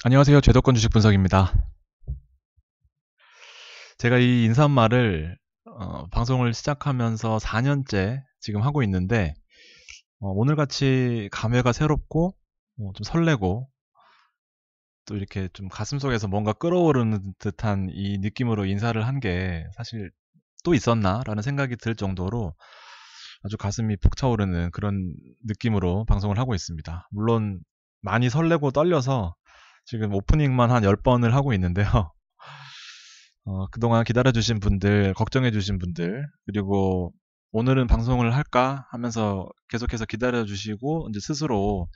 안녕하세요. 제도권 주식 분석입니다. 제가 이 인사말을 방송을 시작하면서 4년째 지금 하고 있는데 오늘같이 감회가 새롭고 좀 설레고 또 이렇게 좀 가슴속에서 뭔가 끌어오르는 듯한 이 느낌으로 인사를 한 게 사실 또 있었나? 라는 생각이 들 정도로 아주 가슴이 벅차오르는 그런 느낌으로 방송을 하고 있습니다. 물론 많이 설레고 떨려서 지금 오프닝만 한 10번을 하고 있는데요. 그동안 기다려주신 분들, 걱정해주신 분들, 그리고 오늘은 방송을 할까 하면서 계속해서 기다려주시고, 이제 스스로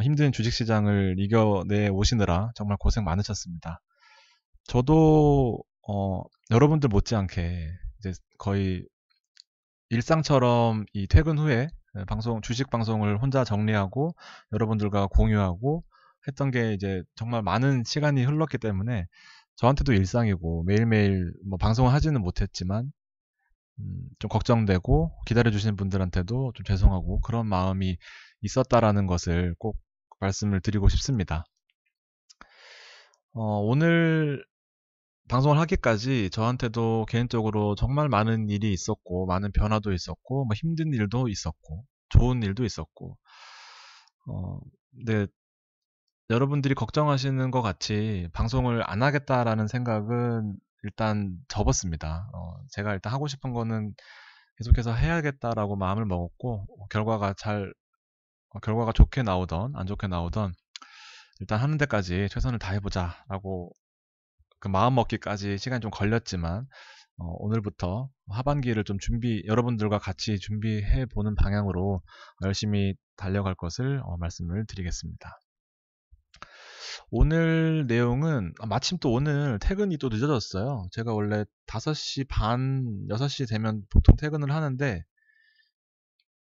힘든 주식시장을 이겨내 오시느라 정말 고생 많으셨습니다. 저도, 여러분들 못지않게 이제 거의 일상처럼 이 퇴근 후에 주식 방송을 혼자 정리하고 여러분들과 공유하고 했던 게 이제 정말 많은 시간이 흘렀기 때문에 저한테도 일상이고 매일매일 뭐 방송을 하지는 못했지만 좀 걱정되고 기다려주시는 분들한테도 좀 죄송하고 그런 마음이 있었다라는 것을 꼭 말씀을 드리고 싶습니다. 오늘 방송을 하기까지 저한테도 개인적으로 정말 많은 일이 있었고 많은 변화도 있었고 뭐 힘든 일도 있었고 좋은 일도 있었고 어, 근데 여러분들이 걱정하시는 것 같이 방송을 안 하겠다라는 생각은 일단 접었습니다. 제가 일단 하고 싶은 거는 계속해서 해야겠다라고 마음을 먹었고, 결과가 좋게 나오던, 안 좋게 나오던, 일단 하는 데까지 최선을 다해보자라고 그 마음 먹기까지 시간이 좀 걸렸지만, 오늘부터 하반기를 좀 여러분들과 같이 준비해 보는 방향으로 열심히 달려갈 것을 말씀을 드리겠습니다. 오늘 내용은 마침 또 오늘 퇴근이 또 늦어졌어요. 제가 원래 5시 반, 6시 되면 보통 퇴근을 하는데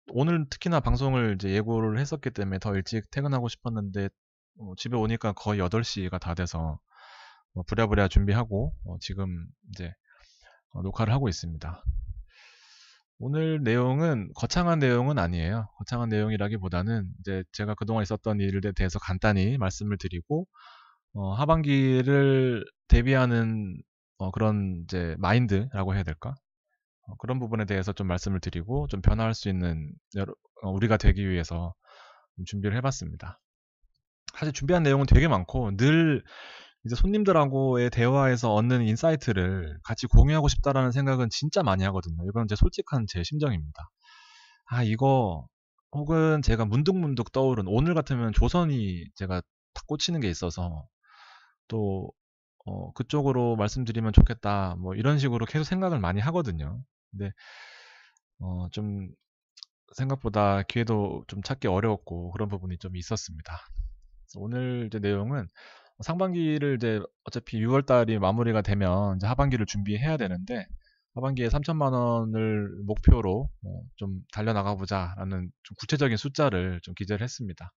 오늘 특히나 방송을 이제 예고를 했었기 때문에 더 일찍 퇴근하고 싶었는데 집에 오니까 거의 8시가 다 돼서 부랴부랴 준비하고 지금 이제 녹화를 하고 있습니다. 오늘 내용은 거창한 내용은 아니에요. 거창한 내용이라기보다는 이제 제가 그동안 있었던 일에 대해서 간단히 말씀을 드리고 하반기를 대비하는 그런 이제 마인드라고 해야 될까? 그런 부분에 대해서 좀 말씀을 드리고 좀 변화할 수 있는 우리가 되기 위해서 좀 준비를 해봤습니다. 사실 준비한 내용은 되게 많고 늘 이제 손님들하고의 대화에서 얻는 인사이트를 같이 공유하고 싶다라는 생각은 진짜 많이 하거든요. 이건 제 솔직한 제 심정입니다. 이거 혹은 제가 문득문득 떠오른 오늘 같으면 조선이 제가 탁 꽂히는 게 있어서 또 그쪽으로 말씀드리면 좋겠다. 뭐 이런 식으로 계속 생각을 많이 하거든요. 근데 좀 생각보다 기회도 좀 찾기 어려웠고 그런 부분이 좀 있었습니다. 그래서 오늘 이제 내용은 상반기를 이제 어차피 6월 달이 마무리가 되면 이제 하반기를 준비해야 되는데 하반기에 3천만 원을 목표로 좀 달려나가 보자라는 좀 구체적인 숫자를 좀 기재를 했습니다.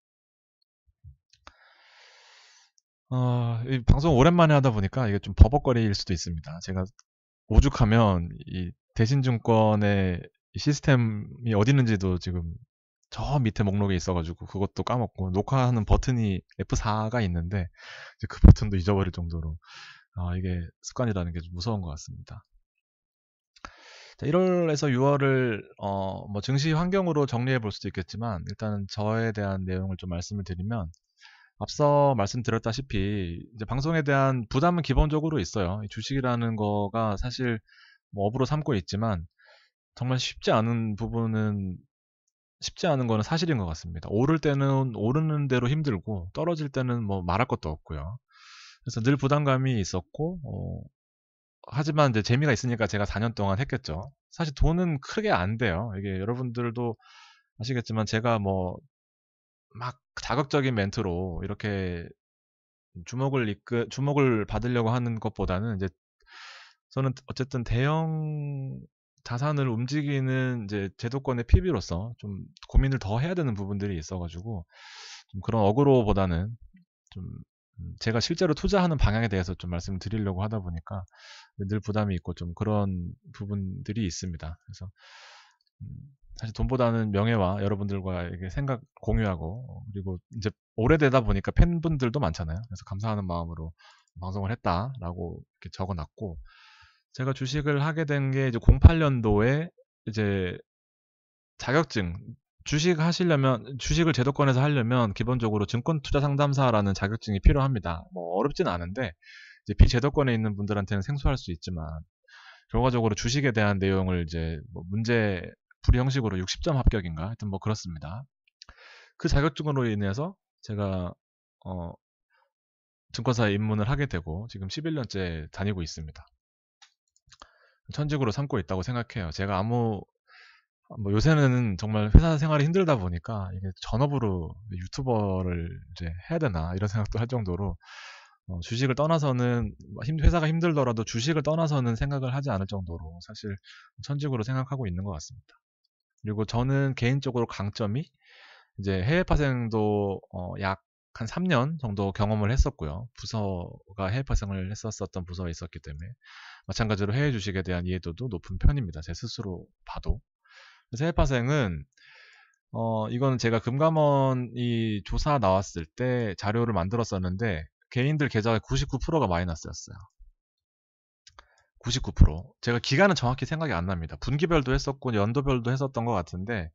이 방송 오랜만에 하다 보니까 이게 좀 버벅거릴 수도 있습니다. 제가 오죽하면 이 대신증권의 시스템이 어디 있는지도 지금 저 밑에 목록에 있어가지고 그것도 까먹고 녹화하는 버튼이 F4가 있는데 이제 그 버튼도 잊어버릴 정도로 이게 습관이라는 게 좀 무서운 것 같습니다. 자, 1월에서 6월을 뭐 증시 환경으로 정리해 볼 수도 있겠지만 일단은 저에 대한 내용을 좀 말씀을 드리면 앞서 말씀드렸다시피 이제 방송에 대한 부담은 기본적으로 있어요. 이 주식이라는 거가 사실 뭐 업으로 삼고 있지만 정말 쉽지 않은 거는 사실인 것 같습니다. 오를 때는 오르는 대로 힘들고 떨어질 때는 뭐 말할 것도 없고요. 그래서 늘 부담감이 있었고 하지만 이제 재미가 있으니까 제가 4년 동안 했겠죠. 사실 돈은 크게 안 돼요. 이게 여러분들도 아시겠지만 제가 뭐 막 자극적인 멘트로 이렇게 주목을 받으려고 하는 것보다는 이제 저는 어쨌든 대형 자산을 움직이는 이제 제도권의 PB로서 좀 고민을 더 해야 되는 부분들이 있어가지고 좀 그런 어그로보다는 좀 제가 실제로 투자하는 방향에 대해서 좀 말씀을 드리려고 하다 보니까 늘 부담이 있고 좀 그런 부분들이 있습니다. 그래서 음, 사실 돈보다는 명예와 여러분들과 이렇게 생각 공유하고 그리고 이제 오래되다 보니까 팬분들도 많잖아요. 그래서 감사하는 마음으로 방송을 했다라고 이렇게 적어놨고 제가 주식을 하게 된 게 이제 08년도에 이제 자격증 주식 하시려면 주식을 제도권에서 하려면 기본적으로 증권투자상담사라는 자격증이 필요합니다. 뭐 어렵진 않은데 이제 비제도권에 있는 분들한테는 생소할 수 있지만 결과적으로 주식에 대한 내용을 이제 뭐 문제 풀이 형식으로 60점 합격인가 하여튼 뭐 그렇습니다. 그 자격증으로 인해서 제가 어, 증권사에 입문을 하게 되고 지금 11년째 다니고 있습니다. 천직으로 삼고 있다고 생각해요. 제가 아무 뭐 요새는 정말 회사 생활이 힘들다 보니까 이게 전업으로 유튜버를 이제 해야 되나 이런 생각도 할 정도로 주식을 떠나서는 회사가 힘들더라도 주식을 떠나서는 생각을 하지 않을 정도로 사실 천직으로 생각하고 있는 것 같습니다. 그리고 저는 개인적으로 강점이 이제 해외 파생도 약 한 3년 정도 경험을 했었고요. 부서가 해외 파생을 했었던 부서에 있었기 때문에 마찬가지로 해외 주식에 대한 이해도도 높은 편입니다. 제 스스로 봐도. 그래서 해외 파생은 이거는 제가 금감원이 조사 나왔을 때 자료를 만들었었는데 개인들 계좌의 99%가 마이너스였어요. 99%. 제가 기간은 정확히 생각이 안 납니다. 분기별도 했었고 연도별도 했었던 것 같은데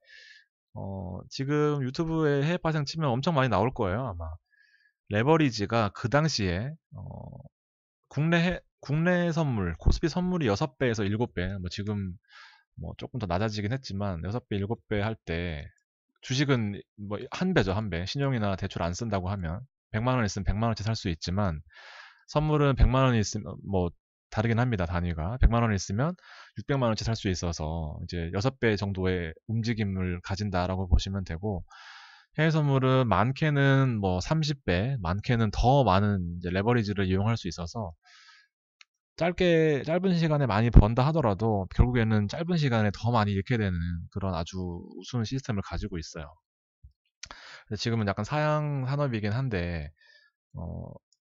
지금 유튜브에 해외 파생 치면 엄청 많이 나올 거예요, 아마. 레버리지가 그 당시에 국내 선물, 코스피 선물이 6배에서 7배, 뭐 지금 뭐 조금 더 낮아지긴 했지만 6배, 7배 할 때 주식은 뭐 한 배죠, 한 배. 신용이나 대출 안 쓴다고 하면 100만 원 있으면 100만 원치 살 수 있지만 선물은 100만 원이 있으면 뭐 다르긴 합니다, 단위가. 100만 원 있으면 600만 원치 살 수 있어서 이제 6배 정도의 움직임을 가진다라고 보시면 되고 해외 선물은 많게는 뭐 30배, 많게는 더 많은 이제 레버리지를 이용할 수 있어서 짧은 시간에 많이 번다 하더라도 결국에는 짧은 시간에 더 많이 잃게 되는 그런 아주 우스운 시스템을 가지고 있어요. 지금은 약간 사양 산업이긴 한데,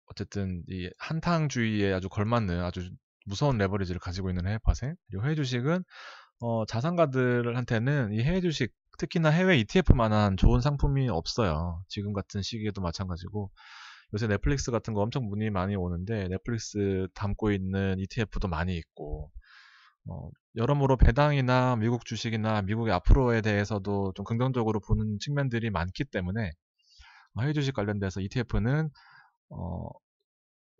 어쨌든 이 한탕주의에 아주 걸맞는 아주 무서운 레버리지를 가지고 있는 해외 파생. 그리고 해외 주식은 자산가들한테는 이 해외 주식, 특히나 해외 ETF만한 좋은 상품이 없어요. 지금 같은 시기에도 마찬가지고 요새 넷플릭스 같은 거 엄청 문의 많이 오는데 넷플릭스 담고 있는 ETF도 많이 있고 여러모로 배당이나 미국 주식이나 미국의 앞으로에 대해서도 좀 긍정적으로 보는 측면들이 많기 때문에 해외 주식 관련돼서 ETF는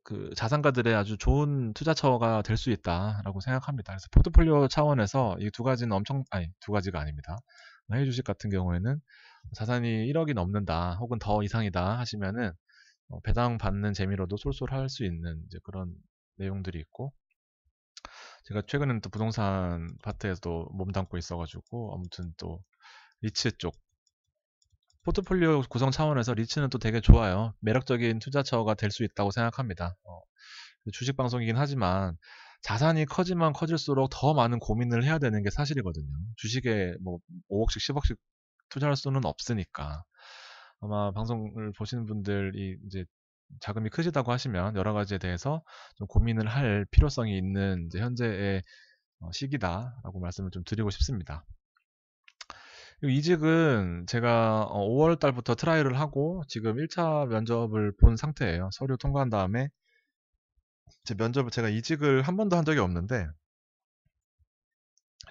그 자산가들의 아주 좋은 투자처가 될 수 있다라고 생각합니다. 그래서 포트폴리오 차원에서 이 두 가지는 두 가지가 아닙니다. 해외 주식 같은 경우에는 자산이 1억이 넘는다 혹은 더 이상이다 하시면은 배당 받는 재미로도 솔솔할 수 있는 이제 그런 내용들이 있고 제가 최근에는 또 부동산 파트에서도 몸담고 있어가지고 아무튼 또 리츠 쪽 포트폴리오 구성 차원에서 리츠는 또 되게 좋아요. 매력적인 투자처가 될 수 있다고 생각합니다. 주식 방송이긴 하지만 자산이 커지면 커질수록 더 많은 고민을 해야 되는 게 사실이거든요. 주식에 뭐 5억씩 10억씩 투자할 수는 없으니까 아마 방송을 보시는 분들이 이제 자금이 크시다고 하시면 여러 가지에 대해서 좀 고민을 할 필요성이 있는 이제 현재의 시기다라고 말씀을 좀 드리고 싶습니다. 이직은 제가 5월 달부터 트라이를 하고 지금 1차 면접을 본 상태예요. 서류 통과한 다음에 제 면접을 제가 이직을 한 번도 한 적이 없는데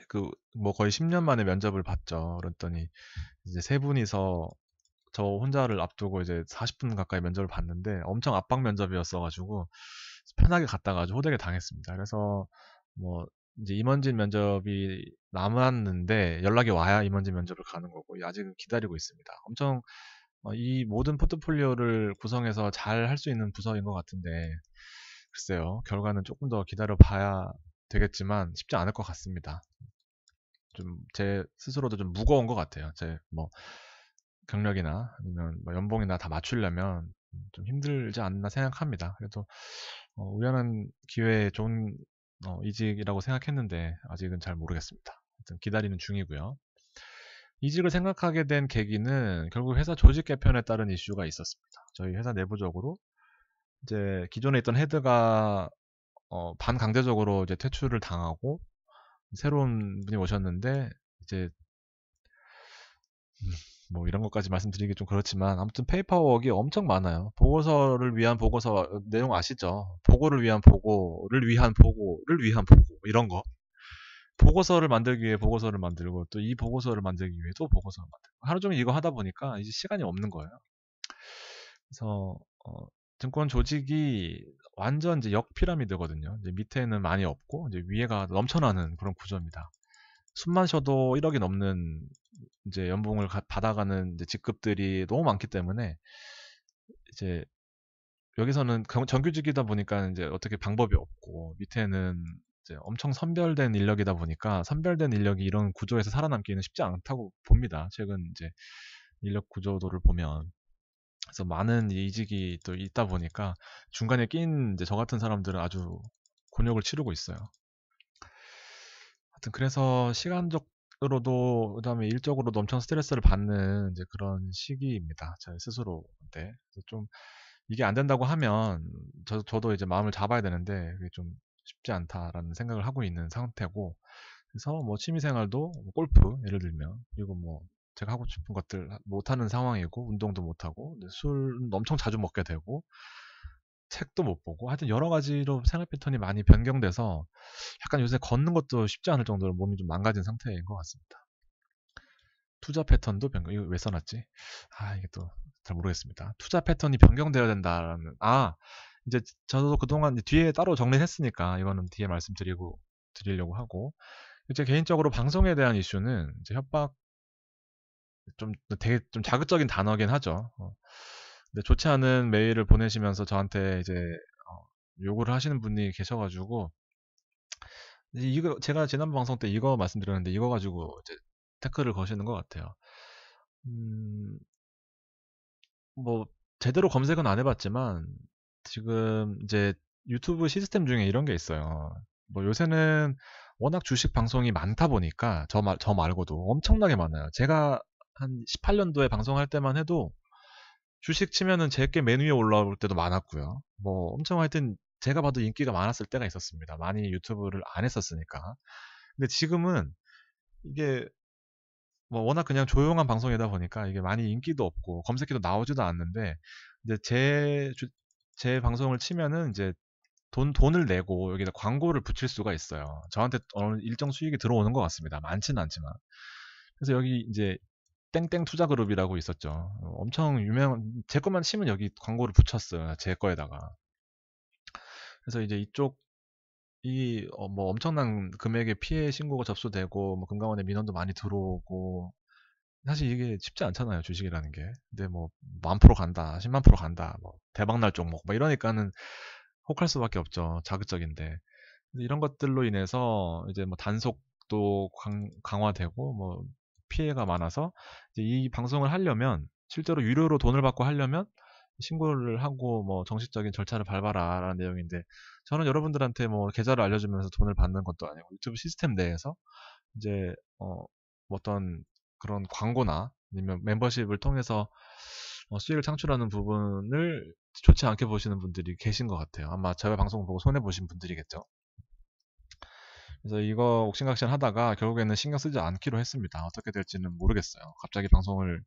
그 뭐 거의 10년 만에 면접을 봤죠. 그랬더니 이제 세 분이서 저 혼자를 앞두고 이제 40분 가까이 면접을 봤는데 엄청 압박 면접이었어가지고 편하게 갔다가 아주 호되게 당했습니다. 그래서 뭐 이제 임원진 면접이 남았는데 연락이 와야 임원진 면접을 가는 거고 아직은 기다리고 있습니다. 엄청 이 모든 포트폴리오를 구성해서 잘 할 수 있는 부서인 것 같은데 글쎄요 결과는 조금 더 기다려 봐야 되겠지만 쉽지 않을 것 같습니다. 좀 제 스스로도 좀 무거운 것 같아요. 제 뭐 경력이나 아니면 뭐 연봉이나 다 맞추려면 좀 힘들지 않나 생각합니다. 그래도 우연한 기회에 좋은 이직이라고 생각했는데 아직은 잘 모르겠습니다. 하여튼 기다리는 중이고요. 이직을 생각하게 된 계기는 결국 회사 조직 개편에 따른 이슈가 있었습니다. 저희 회사 내부적으로 이제 기존에 있던 헤드가 반강제적으로 이제 퇴출을 당하고 새로운 분이 오셨는데 이제 뭐 이런 것까지 말씀드리기 좀 그렇지만 아무튼 페이퍼워크가 엄청 많아요. 보고서를 위한 보고서 내용 아시죠? 보고를 위한 보고를 위한 보고를 위한 보고 이런 거. 보고서를 만들기 위해 보고서를 만들고 또 이 보고서를 만들기 위해 또 보고서를 만들고 하루 종일 이거 하다 보니까 이제 시간이 없는 거예요. 그래서 증권 조직이 완전 이제 역피라미드거든요. 이제 밑에는 많이 없고 이제 위에가 넘쳐나는 그런 구조입니다. 숨만 쉬어도 1억이 넘는 이제 연봉을 받아가는 이제 직급들이 너무 많기 때문에 이제 여기서는 정규직이다 보니까 이제 어떻게 방법이 없고 밑에는 이제 엄청 선별된 인력이다 보니까 선별된 인력이 이런 구조에서 살아남기는 쉽지 않다고 봅니다. 최근 이제 인력 구조도를 보면 그래서 많은 이직이 또 있다 보니까 중간에 낀 이제 저 같은 사람들은 아주 곤욕을 치르고 있어요. 하여튼 그래서 시간적으로도 그다음에 일적으로도 엄청 스트레스를 받는 이제 그런 시기입니다. 제 스스로인데 그래서 좀 이게 안 된다고 하면 저도 이제 마음을 잡아야 되는데 그게 좀 쉽지 않다라는 생각을 하고 있는 상태고 그래서 뭐 취미생활도 뭐 골프 예를 들면 그리고 뭐 제가 하고 싶은 것들 못하는 상황이고 운동도 못하고 술 엄청 자주 먹게 되고 책도 못 보고 하여튼 여러 가지로 생활 패턴이 많이 변경돼서 약간 요새 걷는 것도 쉽지 않을 정도로 몸이 좀 망가진 상태인 것 같습니다. 투자 패턴도 변경, 이거 왜 써놨지? 이게 또 잘 모르겠습니다. 투자 패턴이 변경되어야 된다라는, 이제 저도 그동안 이제 뒤에 따로 정리했으니까 이거는 뒤에 드리려고 하고, 이제 개인적으로 방송에 대한 이슈는 이제 협박, 되게 좀 자극적인 단어긴 하죠. 근데 좋지 않은 메일을 보내시면서 저한테 이제 요구를 하시는 분이 계셔가지고, 이거 제가 지난 방송 때 이거 말씀드렸는데 이거 가지고 이제 태클을 거시는 것 같아요. 음, 뭐 제대로 검색은 안 해봤지만 지금 이제 유튜브 시스템 중에 이런 게 있어요. 뭐 요새는 워낙 주식 방송이 많다 보니까 저 말고도 엄청나게 많아요. 제가 한 18년도에 방송할 때만 해도 주식 치면은 제게 맨 위에 올라올 때도 많았고요. 뭐 엄청 하여튼 제가 봐도 인기가 많았을 때가 있었습니다. 많이 유튜브를 안 했었으니까. 근데 지금은 이게 뭐 워낙 그냥 조용한 방송이다 보니까 이게 많이 인기도 없고 검색해도 나오지도 않는데 이제 제 방송을 치면은 이제 돈을 내고 여기다 광고를 붙일 수가 있어요. 저한테 어느 일정 수익이 들어오는 것 같습니다. 많지는 않지만. 그래서 여기 이제 땡땡 투자 그룹이라고 있었죠. 엄청 유명한 제 것만 치면 여기 광고를 붙였어요. 제 거에다가. 그래서 이제 이쪽이 뭐 엄청난 금액의 피해 신고가 접수되고 뭐 금감원에 민원도 많이 들어오고 사실 이게 쉽지 않잖아요, 주식이라는 게. 근데 뭐, 10,000% 간다, 10만% 간다, 뭐, 대박날 종목, 뭐 이러니까는 혹할 수밖에 없죠. 자극적인데. 근데 이런 것들로 인해서 이제 뭐 단속도 강화되고, 뭐, 피해가 많아서, 이제 이 방송을 하려면, 실제로 유료로 돈을 받고 하려면, 신고를 하고, 뭐, 정식적인 절차를 밟아라, 라는 내용인데, 저는 여러분들한테 뭐, 계좌를 알려주면서 돈을 받는 것도 아니고, 유튜브 시스템 내에서, 이제 어떤 그런 광고나 아니면 멤버십을 통해서 수익을 창출하는 부분을 좋지 않게 보시는 분들이 계신 것 같아요. 아마 저희 방송 보고 손해 보신 분들이겠죠. 그래서 이거 옥신각신 하다가 결국에는 신경 쓰지 않기로 했습니다. 어떻게 될지는 모르겠어요. 갑자기 방송을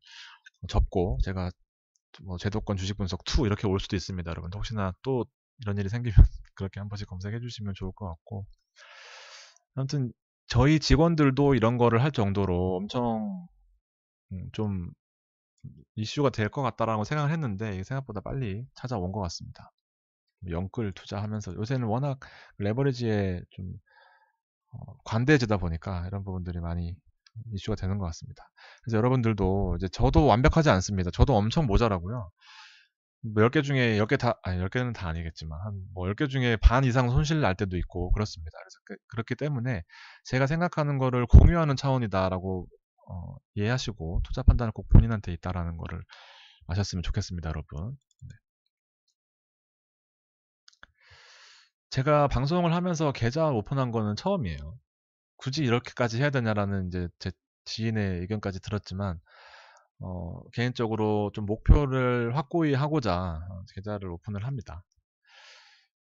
접고 제가 뭐 제도권 주식 분석 2 이렇게 올 수도 있습니다. 여러분 혹시나 또 이런 일이 생기면 그렇게 한 번씩 검색해 주시면 좋을 것 같고 아무튼 저희 직원들도 이런 거를 할 정도로 엄청 좀 이슈가 될 것 같다라고 생각을 했는데 이게 생각보다 빨리 찾아온 것 같습니다. 영끌 투자하면서 요새는 워낙 레버리지에 좀 관대해지다 보니까 이런 부분들이 많이 이슈가 되는 것 같습니다. 그래서 여러분들도 이제 저도 완벽하지 않습니다. 저도 엄청 모자라고요. 뭐 10개 중에 10개 아니 10개는 다 아니겠지만 한 뭐 10개 중에 반 이상 손실 날 때도 있고 그렇습니다. 그래서 그렇기 때문에 제가 생각하는 거를 공유하는 차원이다라고 이해하시고 투자 판단은 꼭 본인한테 있다라는 거를 아셨으면 좋겠습니다, 여러분. 네. 제가 방송을 하면서 계좌 오픈한 거는 처음이에요. 굳이 이렇게까지 해야 되냐라는 이제 제 지인의 의견까지 들었지만 개인적으로 좀 목표를 확고히 하고자 계좌를 오픈을 합니다.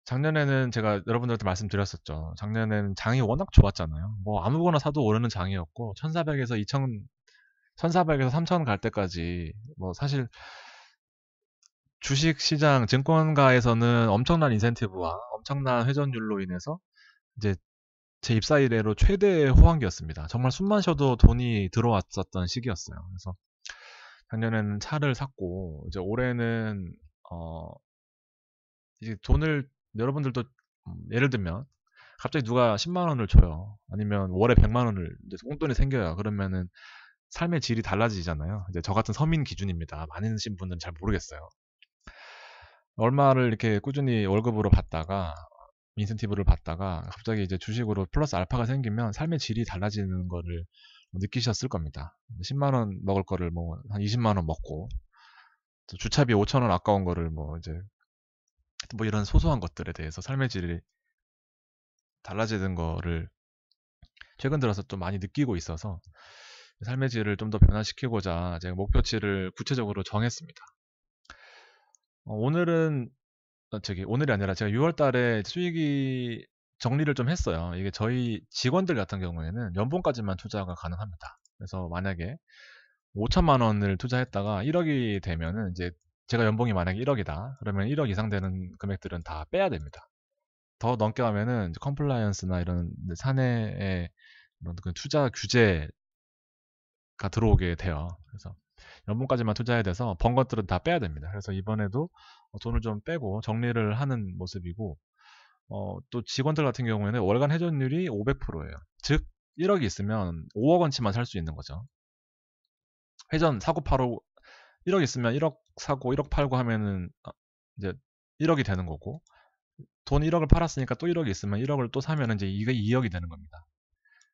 작년에는 제가 여러분들한테 말씀드렸었죠. 작년에는 장이 워낙 좋았잖아요. 뭐 아무거나 사도 오르는 장이었고 1400에서 2000 1,400에서 3,000 갈 때까지 뭐 사실 주식시장 증권가에서는 엄청난 인센티브와 엄청난 회전율로 인해서 이제 제 입사 이래로 최대의 호황기였습니다. 정말 숨만 쉬어도 돈이 들어왔었던 시기였어요. 그래서 작년에는 차를 샀고 이제 올해는 어 이제 돈을 여러분들도 예를 들면 갑자기 누가 10만 원을 줘요. 아니면 월에 100만 원을 이제 꽁돈이 생겨요. 그러면은 삶의 질이 달라지잖아요. 이제 저 같은 서민 기준입니다. 많으신 분들은 잘 모르겠어요. 얼마를 이렇게 꾸준히 월급으로 받다가 인센티브를 받다가 갑자기 이제 주식으로 플러스 알파가 생기면 삶의 질이 달라지는 거를 느끼셨을 겁니다. 10만 원 먹을 거를 뭐 한 20만 원 먹고 주차비 5천 원 아까운 거를 뭐 이제 뭐 이런 소소한 것들에 대해서 삶의 질이 달라지는 거를 최근 들어서 좀 많이 느끼고 있어서 삶의 질을 좀 더 변화시키고자 제가 목표치를 구체적으로 정했습니다. 오늘은 오늘이 아니라 제가 6월 달에 수익이 정리를 좀 했어요. 이게 저희 직원들 같은 경우에는 연봉까지만 투자가 가능합니다. 그래서 만약에 5천만 원을 투자했다가 1억이 되면은 이제 제가 연봉이 만약에 1억이다. 그러면 1억 이상 되는 금액들은 다 빼야 됩니다. 더 넘게 하면은 컴플라이언스나 이런 사내의 이런 그 투자 규제가 들어오게 돼요. 그래서 연봉까지만 투자해야 돼서 번 것들은 다 빼야 됩니다. 그래서 이번에도 돈을 좀 빼고 정리를 하는 모습이고 또 직원들 같은 경우에는 월간 회전율이 500%예요. 즉 1억이 있으면 5억 원치만 살 수 있는 거죠. 회전 사고 파로 1억 있으면 1억 사고 1억 팔고 하면은 이제 1억이 되는 거고 돈 1억을 팔았으니까 또 1억이 있으면 1억을 또 사면 이제 이게 2억이 되는 겁니다.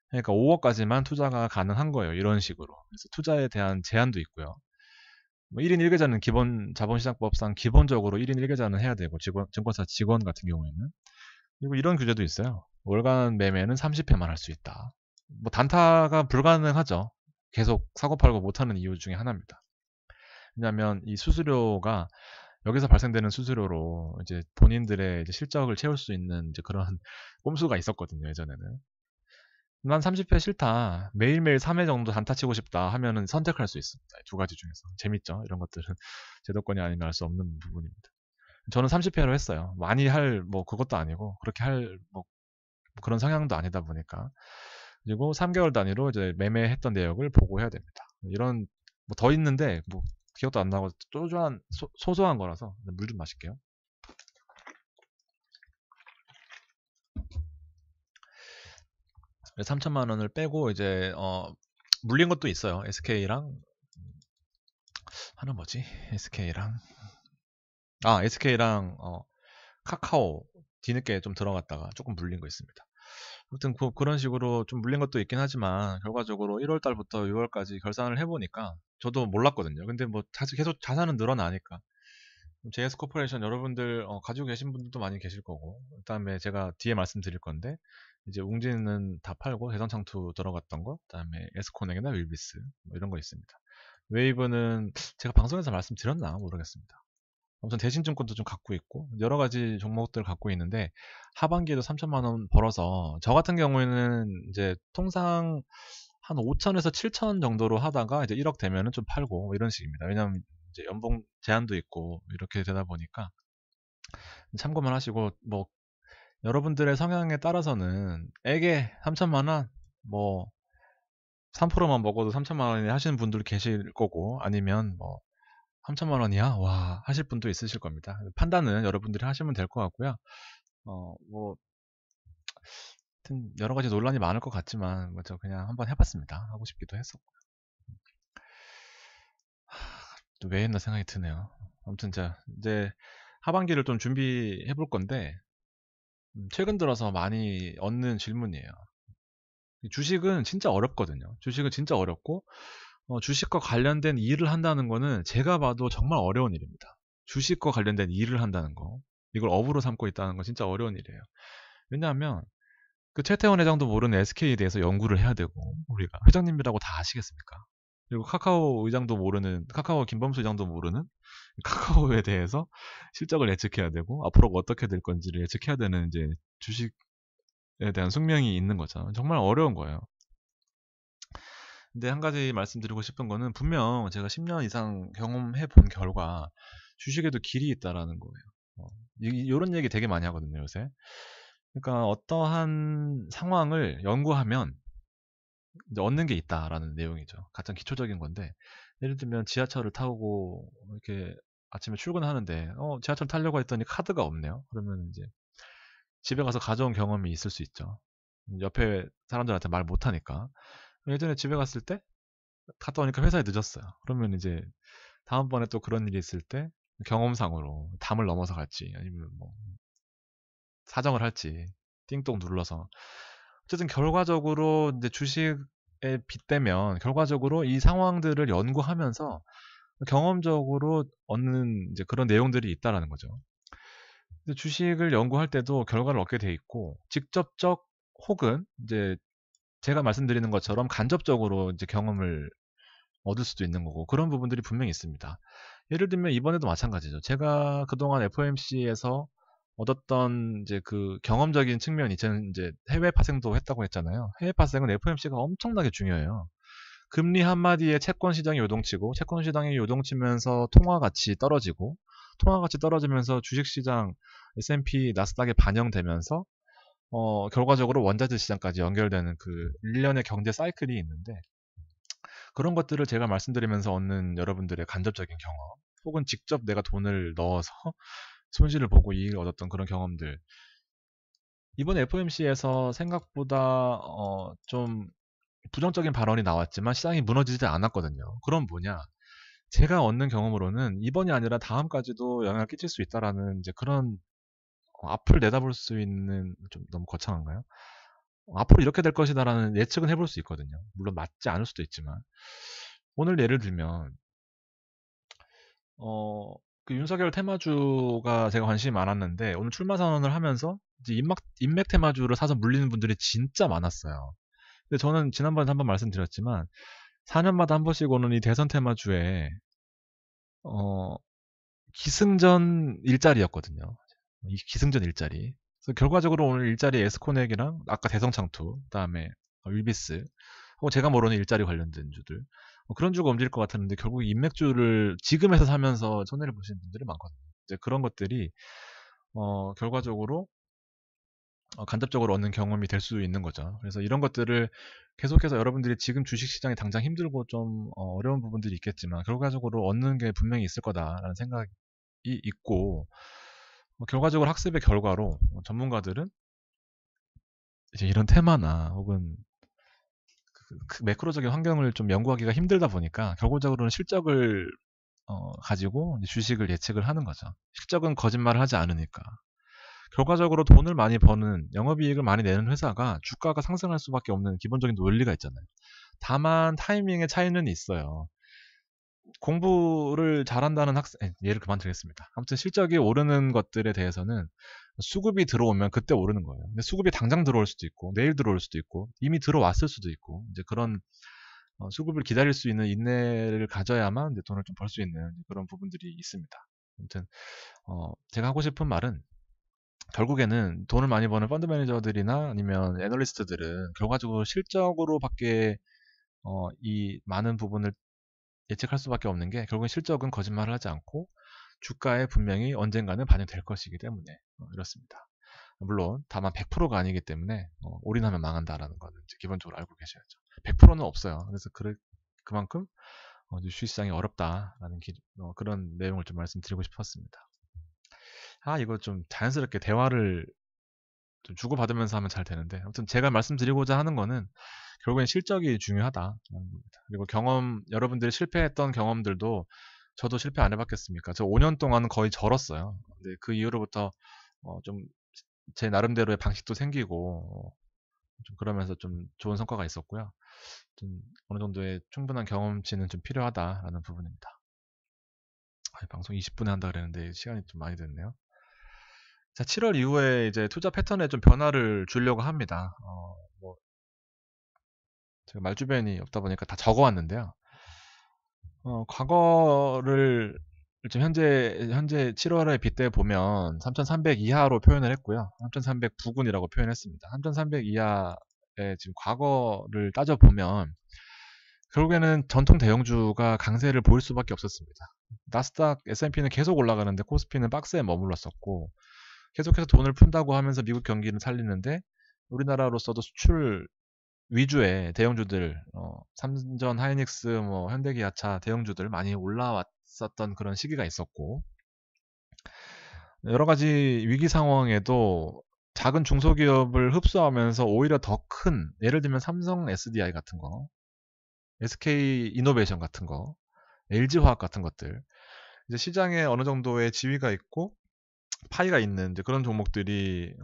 그러니까 5억까지만 투자가 가능한 거예요. 이런 식으로. 그래서 투자에 대한 제한도 있고요. 뭐 1인 1계좌는 기본 자본시장법상 기본적으로 1인 1계좌는 해야 되고 증권사 직원 같은 경우에는 그리고 이런 규제도 있어요. 월간 매매는 30회만 할 수 있다. 뭐 단타가 불가능하죠. 계속 사고 팔고 못하는 이유 중에 하나입니다. 왜냐하면 이 수수료가 여기서 발생되는 수수료로 이제 본인들의 이제 실적을 채울 수 있는 이제 그런 꼼수가 있었거든요. 예전에는. 난 30회 싫다. 매일매일 3회 정도 단타 치고 싶다 하면은 선택할 수 있습니다. 두 가지 중에서. 재밌죠? 이런 것들은 제도권이 아니면 알 수 없는 부분입니다. 저는 30회로 했어요. 많이 뭐 그것도 아니고 그렇게 뭐 그런 성향도 아니다 보니까. 그리고 3개월 단위로 이제 매매했던 내역을 보고해야 됩니다. 이런 뭐 더 있는데 뭐 기억도 안 나고 소소한 소소한 거라서 물 좀 마실게요. 3천만 원을 빼고 이제 물린 것도 있어요. SK랑 하는 뭐지? SK랑 카카오 뒤늦게 좀 들어갔다가 조금 물린 거 있습니다. 아무튼 그런 식으로 좀 물린 것도 있긴 하지만 결과적으로 1월 달부터 6월까지 결산을 해보니까 저도 몰랐거든요. 근데 뭐 계속 자산은 늘어나니까 JS 코퍼레이션 여러분들 가지고 계신 분들도 많이 계실 거고 그다음에 제가 뒤에 말씀드릴 건데 이제 웅진은 다 팔고 대성창투 들어갔던 거 그다음에 에스코넥이나 윌비스 뭐 이런 거 있습니다. 웨이브는 제가 방송에서 말씀드렸나 모르겠습니다. 아무튼 대신증권도 좀 갖고 있고 여러 가지 종목들 갖고 있는데 하반기에도 3천만 원 벌어서 저 같은 경우에는 이제 통상 한 5천에서 7천 정도로 하다가 이제 1억 되면은 좀 팔고 뭐 이런 식입니다. 왜냐면 이제 연봉 제한도 있고 이렇게 되다 보니까 참고만 하시고 뭐 여러분들의 성향에 따라서는 에게 3천만 원 뭐 3%만 먹어도 3천만 원이 하시는 분들 계실 거고 아니면 뭐 3천만 원이야? 와, 하실 분도 있으실 겁니다. 판단은 여러분들이 하시면 될 것 같고요. 뭐, 하여튼 여러 가지 논란이 많을 것 같지만, 뭐, 저 그냥 한번 해봤습니다. 하고 싶기도 했었고. 또 왜 했나 생각이 드네요. 아무튼 자, 이제 하반기를 좀 준비해 볼 건데, 최근 들어서 많이 얻는 질문이에요. 주식은 진짜 어렵거든요. 주식은 진짜 어렵고, 주식과 관련된 일을 한다는 거는 제가 봐도 정말 어려운 일입니다. 주식과 관련된 일을 한다는 거. 이걸 업으로 삼고 있다는 건 진짜 어려운 일이에요. 왜냐하면 그 최태원 회장도 모르는 SK에 대해서 연구를 해야 되고 우리가 회장님이라고 다 아시겠습니까? 그리고 카카오 의장도 모르는 카카오 김범수 의장도 모르는 카카오에 대해서 실적을 예측해야 되고 앞으로 어떻게 될 건지를 예측해야 되는 이제 주식에 대한 숙명이 있는 거죠. 정말 어려운 거예요. 근데 한 가지 말씀드리고 싶은 거는 분명 제가 10년 이상 경험해 본 결과 주식에도 길이 있다라는 거예요. 어, 이런 얘기 되게 많이 하거든요, 요새. 그러니까 어떠한 상황을 연구하면 이제 얻는 게 있다라는 내용이죠. 가장 기초적인 건데, 예를 들면 지하철을 타고 이렇게 아침에 출근하는데, 지하철 타려고 했더니 카드가 없네요. 그러면 이제 집에 가서 가져온 경험이 있을 수 있죠. 옆에 사람들한테 말 못하니까. 예전에 집에 갔을 때 갔다 오니까 회사에 늦었어요. 그러면 이제 다음번에 또 그런 일이 있을 때 경험상으로 담을 넘어서 갈지 아니면 뭐 사정을 할지 띵동 눌러서 어쨌든 결과적으로 이제 주식에 빗대면 결과적으로 이 상황들을 연구하면서 경험적으로 얻는 이제 그런 내용들이 있다라는 거죠. 근데 주식을 연구할 때도 결과를 얻게 돼 있고 직접적 혹은 이제 제가 말씀드리는 것처럼 간접적으로 이제 경험을 얻을 수도 있는 거고 그런 부분들이 분명히 있습니다. 예를 들면 이번에도 마찬가지죠. 제가 그동안 FOMC에서 얻었던 이제 그 경험적인 측면이 저는 이제 해외 파생도 했다고 했잖아요. 해외 파생은 FOMC가 엄청나게 중요해요. 금리 한마디에 채권 시장이 요동치고 채권 시장이 요동치면서 통화 가치 떨어지고 통화 가치 떨어지면서 주식 시장 S&P 나스닥에 반영되면서 결과적으로 원자재 시장까지 연결되는 그 일련의 경제 사이클이 있는데 그런 것들을 제가 말씀드리면서 얻는 여러분들의 간접적인 경험, 혹은 직접 내가 돈을 넣어서 손실을 보고 이익을 얻었던 그런 경험들. 이번 FOMC에서 생각보다 좀 부정적인 발언이 나왔지만 시장이 무너지지 않았거든요. 그럼 뭐냐? 제가 얻는 경험으로는 이번이 아니라 다음까지도 영향을 끼칠 수 있다라는 이제 그런 앞을 내다볼 수 있는 좀 너무 거창한가요? 앞으로 이렇게 될 것이다라는 예측은 해볼 수 있거든요. 물론 맞지 않을 수도 있지만 오늘 예를 들면 그 윤석열 테마주가 제가 관심이 많았는데 오늘 출마 선언을 하면서 이제 인맥 테마주를 사서 물리는 분들이 진짜 많았어요. 근데 저는 지난번에 한번 말씀드렸지만 4년마다 한 번씩 오는 이 대선 테마주에 어, 기승전 일자리였거든요. 이 기승전 일자리. 그래서 결과적으로 오늘 일자리 에스코넥이랑 아까 대성창투, 그다음에 윌비스, 혹은 제가 모르는 일자리 관련된 주들 그런 주가 움직일 것 같았는데 결국 인맥주를 지금에서 사면서 손해를 보시는 분들이 많거든요. 이제 그런 것들이 결과적으로 간접적으로 얻는 경험이 될 수 있는 거죠. 그래서 이런 것들을 계속해서 여러분들이 지금 주식시장이 당장 힘들고 좀 어려운 부분들이 있겠지만 결과적으로 얻는 게 분명히 있을 거다라는 생각이 있고 결과적으로 학습의 결과로 전문가들은 이제 이런 테마나 혹은 그 매크로적인 환경을 좀 연구하기가 힘들다 보니까 결과적으로는 실적을 가지고 주식을 예측을 하는 거죠. 실적은 거짓말을 하지 않으니까. 결과적으로 돈을 많이 버는 영업이익을 많이 내는 회사가 주가가 상승할 수밖에 없는 기본적인 논리가 있잖아요. 다만 타이밍의 차이는 있어요. 공부를 잘한다는 학생, 예를 그만 드리겠습니다. 아무튼 실적이 오르는 것들에 대해서는 수급이 들어오면 그때 오르는 거예요. 근데 수급이 당장 들어올 수도 있고, 내일 들어올 수도 있고, 이미 들어왔을 수도 있고, 이제 그런 수급을 기다릴 수 있는 인내를 가져야만 이제 돈을 좀 벌 수 있는 그런 부분들이 있습니다. 아무튼 제가 하고 싶은 말은 결국에는 돈을 많이 버는 펀드 매니저들이나 아니면 애널리스트들은 결과적으로 실적으로밖에 이 많은 부분을 예측할 수밖에 없는 게 결국엔 실적은 거짓말을 하지 않고 주가에 분명히 언젠가는 반영될 것이기 때문에 이렇습니다. 물론 다만 100%가 아니기 때문에 올인하면 망한다라는 거는 이제 기본적으로 알고 계셔야죠. 100%는 없어요. 그래서 그만큼 주식시장이 어렵다라는 그런 내용을 좀 말씀드리고 싶었습니다. 이거 좀 자연스럽게 대화를 좀 주고받으면서 하면 잘 되는데 아무튼 제가 말씀드리고자 하는 거는 결국엔 실적이 중요하다라는 겁니다. 그리고 여러분들이 실패했던 경험들도 저도 실패 안 해봤겠습니까? 저 5년 동안은 거의 절었어요. 근데 그 이후로부터 좀 제 나름대로의 방식도 생기고 좀 그러면서 좀 좋은 성과가 있었고요. 좀 어느 정도의 충분한 경험치는 좀 필요하다라는 부분입니다. 방송 20분에 한다 그랬는데 시간이 좀 많이 됐네요. 자, 7월 이후에 이제 투자 패턴에 좀 변화를 주려고 합니다. 뭐 제가 말주변이 없다 보니까 다 적어왔는데요. 과거를 지금 현재 7월에 빗대 보면 3,300 이하로 표현을 했고요. 3,300 부근이라고 표현했습니다. 3,300 이하의 지금 과거를 따져 보면 결국에는 전통 대형주가 강세를 보일 수밖에 없었습니다. 나스닥, S&P는 계속 올라가는데 코스피는 박스에 머물렀었고 계속해서 돈을 푼다고 하면서 미국 경기를 살리는데 우리나라로서도 수출 위주의 대형주들, 삼전, 하이닉스, 뭐 현대기아차 대형주들 많이 올라왔었던 그런 시기가 있었고 여러 가지 위기 상황에도 작은 중소기업을 흡수하면서 오히려 더 큰, 예를 들면 삼성 SDI 같은 거, SK 이노베이션 같은 거, LG화학 같은 것들, 이제 시장에 어느 정도의 지위가 있고 파이가 있는 이제 그런 종목들이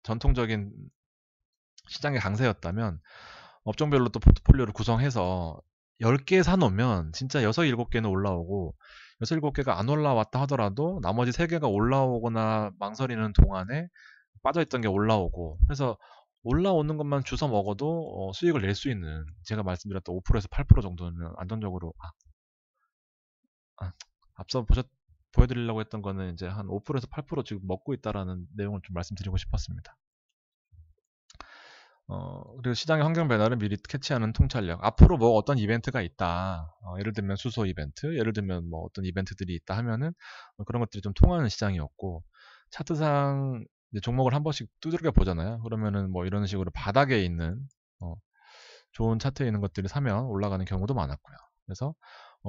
전통적인 시장의 강세였다면 업종별로 또 포트폴리오를 구성해서 10개 사놓으면 진짜 6, 7개는 올라오고 6, 7개가 안 올라왔다 하더라도 나머지 3개가 올라오거나 망설이는 동안에 빠져있던 게 올라오고 그래서 올라오는 것만 주워 먹어도 수익을 낼 수 있는 제가 말씀드렸던 5%에서 8% 정도는 안정적으로 앞서 보여드리려고 했던 거는 이제 한 5%에서 8% 지금 먹고 있다라는 내용을 좀 말씀드리고 싶었습니다. 그리고 시장의 환경 변화를 미리 캐치하는 통찰력. 앞으로 뭐 어떤 이벤트가 있다. 예를 들면 수소 이벤트, 예를 들면 뭐 어떤 이벤트들이 있다 하면은 그런 것들이 좀 통하는 시장이었고 차트상 이제 종목을 한 번씩 두드려 보잖아요. 그러면은 뭐 이런 식으로 바닥에 있는 좋은 차트에 있는 것들을 사면 올라가는 경우도 많았고요. 그래서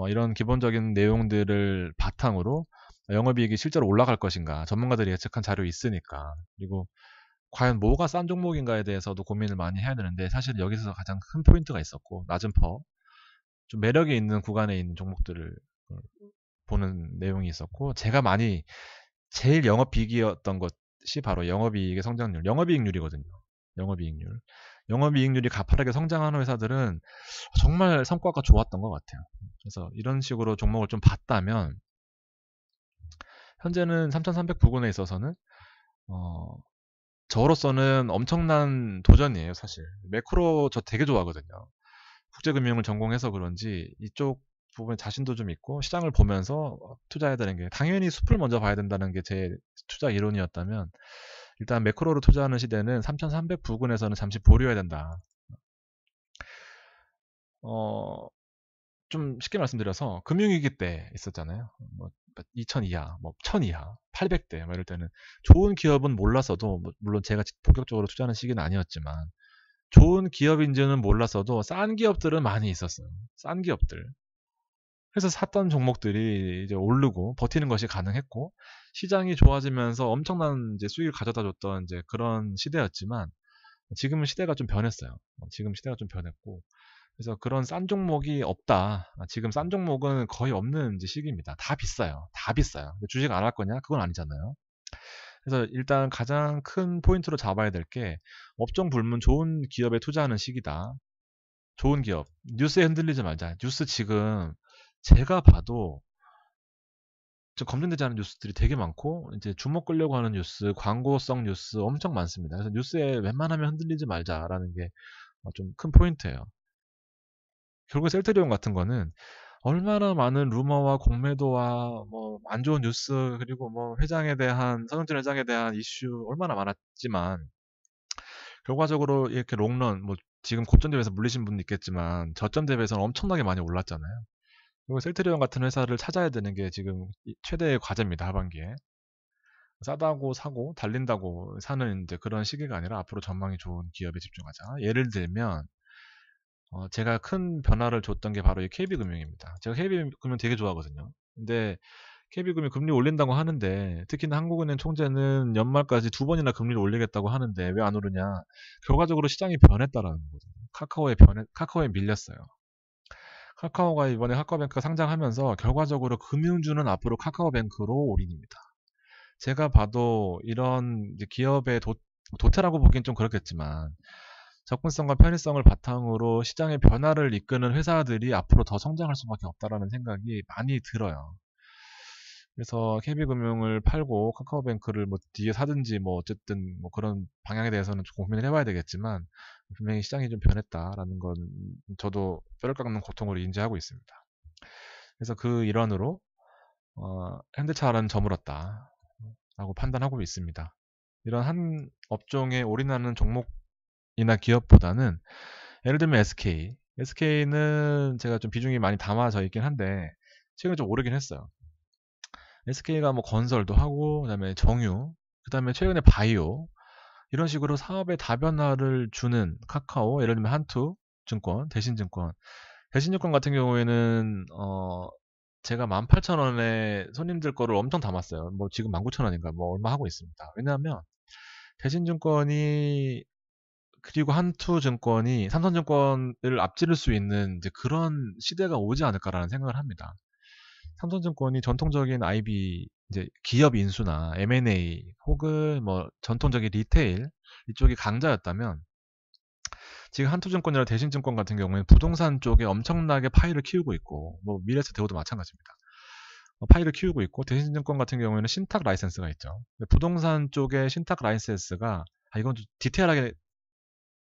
이런 기본적인 내용들을 바탕으로 영업이익이 실제로 올라갈 것인가 전문가들이 예측한 자료 있으니까 그리고 과연 뭐가 싼 종목인가에 대해서도 고민을 많이 해야 되는데 사실 여기서 가장 큰 포인트가 있었고 낮은 좀 매력이 있는 구간에 있는 종목들을 보는 내용이 있었고 제가 많이 제일 영업이익이었던 것이 바로 영업이익의 성장률, 영업이익률이거든요. 영업이익률. 영업이익률이 가파르게 성장하는 회사들은 정말 성과가 좋았던 것 같아요. 그래서 이런 식으로 종목을 좀 봤다면 현재는 3,300 부근에 있어서는 저로서는 엄청난 도전이에요, 사실. 매크로 저 되게 좋아하거든요. 국제금융을 전공해서 그런지 이쪽 부분에 자신도 좀 있고 시장을 보면서 투자해야 되는 게 당연히 숲을 먼저 봐야 된다는 게 제 투자 이론이었다면 일단 매크로로 투자하는 시대는 3,300 부근에서는 잠시 보류해야 된다. 좀 쉽게 말씀드려서 금융위기 때 있었잖아요. 뭐 2000 이하, 뭐 1000 이하, 800대 뭐 이럴 때는 좋은 기업은 몰랐어도 물론 제가 본격적으로 투자하는 시기는 아니었지만 좋은 기업인지는 몰랐어도 싼 기업들은 많이 있었어요. 싼 기업들. 그래서 샀던 종목들이 이제 오르고 버티는 것이 가능했고 시장이 좋아지면서 엄청난 이제 수익을 가져다 줬던 이제 그런 시대였지만 지금은 시대가 좀 변했어요. 지금 시대가 좀 변했고 그래서 그런 싼 종목이 없다. 지금 싼 종목은 거의 없는 이제 시기입니다. 다 비싸요. 다 비싸요. 주식 안 할 거냐? 그건 아니잖아요. 그래서 일단 가장 큰 포인트로 잡아야 될 게 업종 불문 좋은 기업에 투자하는 시기다. 좋은 기업. 뉴스에 흔들리지 말자. 뉴스 지금 제가 봐도 좀 검증되지 않은 뉴스들이 되게 많고 이제 주목 끌려고 하는 뉴스, 광고성 뉴스 엄청 많습니다. 그래서 뉴스에 웬만하면 흔들리지 말자라는 게 좀 큰 포인트예요. 결국 셀트리온 같은 거는 얼마나 많은 루머와 공매도와 뭐 안 좋은 뉴스 그리고 뭐 회장에 대한 서영진 회장에 대한 이슈 얼마나 많았지만 결과적으로 이렇게 롱런 뭐 지금 고점 대비해서 물리신 분도 있겠지만 저점 대비해서는 엄청나게 많이 올랐잖아요. 그리고 셀트리온 같은 회사를 찾아야 되는 게 지금 최대의 과제입니다. 하반기에. 싸다고 사고 달린다고 사는 이제 그런 시기가 아니라 앞으로 전망이 좋은 기업에 집중하자. 예를 들면 제가 큰 변화를 줬던 게 바로 이 KB금융입니다. 제가 KB금융 되게 좋아하거든요. 근데 KB금융 금리 올린다고 하는데 특히나 한국은행 총재는 연말까지 2번이나 금리를 올리겠다고 하는데 왜 안 오르냐? 결과적으로 시장이 변했다라는 거죠. 카카오에 밀렸어요. 카카오가 이번에 카카오뱅크가 상장하면서 결과적으로 금융주는 앞으로 카카오뱅크로 올인입니다. 제가 봐도 이런 이제 기업의 도태라고 보기엔 좀 그렇겠지만 접근성과 편의성을 바탕으로 시장의 변화를 이끄는 회사들이 앞으로 더 성장할 수밖에 없다라는 생각이 많이 들어요. 그래서 KB금융을 팔고 카카오뱅크를 뭐 뒤에 사든지 뭐 어쨌든 뭐 그런 방향에 대해서는 좀 고민을 해봐야 되겠지만 분명히 시장이 좀 변했다라는 건 저도 뼈를 깎는 고통으로 인지하고 있습니다. 그래서 그 일환으로 현대차는 저물었다 라고 판단하고 있습니다. 이런 한 업종에 올인하는 종목이나 기업보다는 예를 들면 SK SK는 제가 좀 비중이 많이 담아져 있긴 한데 최근에 좀 오르긴 했어요. SK가 뭐 건설도 하고 그다음에 정유, 그다음에 최근에 바이오 이런 식으로 사업의 다변화를 주는 카카오, 예를 들면 한투증권, 대신증권. 대신증권 같은 경우에는 제가 18,000원에 손님들 거를 엄청 담았어요. 뭐 지금 19,000원인가 뭐 얼마 하고 있습니다. 왜냐하면 대신증권이 그리고 한투증권이 삼성증권을 앞지를 수 있는 이제 그런 시대가 오지 않을까라는 생각을 합니다. 삼성증권이 전통적인 IB 이제 기업 인수나 M&A 혹은 뭐 전통적인 리테일 이쪽이 강자였다면 지금 한투증권이나 대신증권 같은 경우에는 부동산 쪽에 엄청나게 파이를 키우고 있고 뭐 미래에셋대우도 마찬가지입니다. 파이를 키우고 있고 대신증권 같은 경우에는 신탁 라이센스가 있죠. 부동산 쪽에 신탁 라이센스가 이건 좀 디테일하게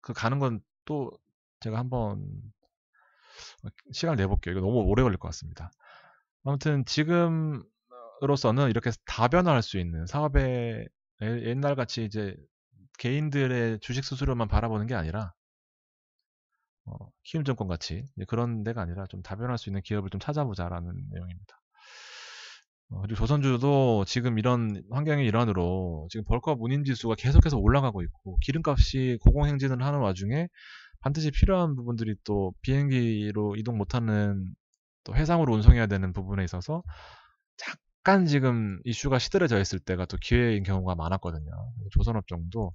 가는 건 또 제가 한번 시간을 내볼게요. 이거 너무 오래 걸릴 것 같습니다. 아무튼 지금으로서는 이렇게 다변화할 수 있는 사업에 옛날같이 이제 개인들의 주식 수수료만 바라보는 게 아니라 키움증권 같이 그런 데가 아니라 좀 다변화할 수 있는 기업을 좀 찾아보자라는 내용입니다. 그리고 조선주도 지금 이런 환경의 일환으로 지금 벌크업 운임지수가 계속해서 올라가고 있고 기름값이 고공행진을 하는 와중에 반드시 필요한 부분들이 또 비행기로 이동 못하는 또 해상으로 운송해야 되는 부분에 있어서 약간 지금 이슈가 시들해져 있을 때가 또 기회인 경우가 많았거든요. 조선업종도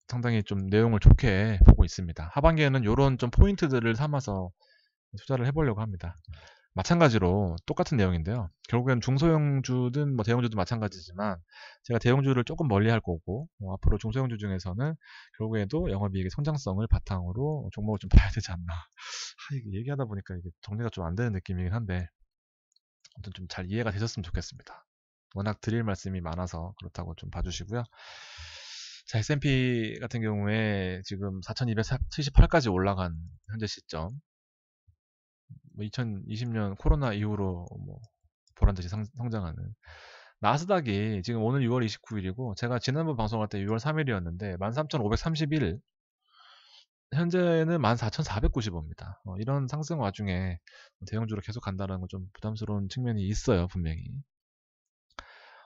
상당히 좀 내용을 좋게 보고 있습니다. 하반기에는 이런 좀 포인트들을 삼아서 투자를 해보려고 합니다. 마찬가지로 똑같은 내용인데요. 결국엔 중소형주든 뭐 대형주도 마찬가지지만 제가 대형주를 조금 멀리 할 거고 앞으로 중소형주 중에서는 결국에도 영업이익의 성장성을 바탕으로 종목을 좀 봐야 되지 않나. 이게 얘기하다 보니까 이게 정리가 좀 안 되는 느낌이긴 한데 아무튼 좀 잘 이해가 되셨으면 좋겠습니다. 워낙 드릴 말씀이 많아서 그렇다고 좀 봐주시고요. 자, S&P 같은 경우에 지금 4,278까지 올라간 현재 시점. 2020년 코로나 이후로 뭐 보란듯이 성장하는 나스닥이 지금 오늘 6월 29일이고 제가 지난번 방송할 때 6월 3일이었는데 13,531 현재는 14,490원입니다. 이런 상승 와중에 대형주로 계속 간다는 건 좀 부담스러운 측면이 있어요, 분명히.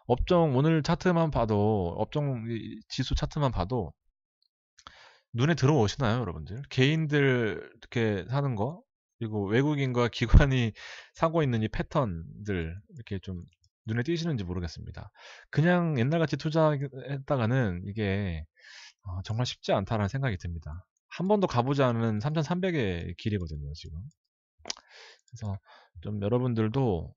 업종 오늘 차트만 봐도 업종 지수 차트만 봐도 눈에 들어오시나요, 여러분들? 개인들 이렇게 사는 거 그리고 외국인과 기관이 사고 있는 이 패턴들 이렇게 좀 눈에 띄시는지 모르겠습니다. 그냥 옛날같이 투자했다가는 이게 정말 쉽지 않다라는 생각이 듭니다. 한 번도 가보지 않은 3,300의 길이거든요, 지금. 그래서 좀 여러분들도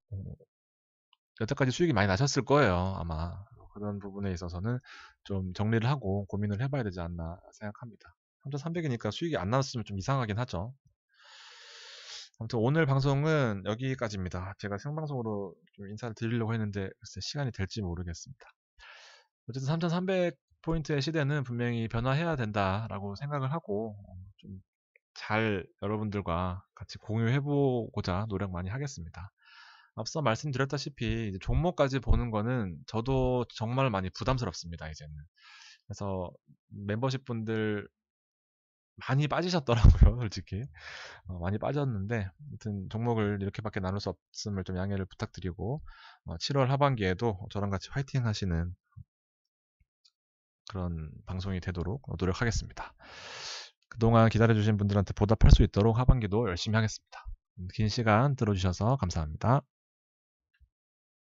여태까지 수익이 많이 나셨을 거예요, 아마. 그런 부분에 있어서는 좀 정리를 하고 고민을 해봐야 되지 않나 생각합니다. 3,300이니까 수익이 안 나왔으면 좀 이상하긴 하죠. 아무튼 오늘 방송은 여기까지입니다. 제가 생방송으로 좀 인사를 드리려고 했는데 글쎄 시간이 될지 모르겠습니다. 어쨌든 3,300포인트의 시대는 분명히 변화해야 된다라고 생각을 하고 좀 잘 여러분들과 같이 공유해보고자 노력 많이 하겠습니다. 앞서 말씀드렸다시피 이제 종목까지 보는 거는 저도 정말 많이 부담스럽습니다, 이제는. 그래서 멤버십 분들 많이 빠지셨더라고요, 솔직히. 많이 빠졌는데, 아무튼 종목을 이렇게밖에 나눌 수 없음을 좀 양해를 부탁드리고, 7월 하반기에도 저랑 같이 화이팅 하시는 그런 방송이 되도록 노력하겠습니다. 그동안 기다려주신 분들한테 보답할 수 있도록 하반기도 열심히 하겠습니다. 긴 시간 들어주셔서 감사합니다.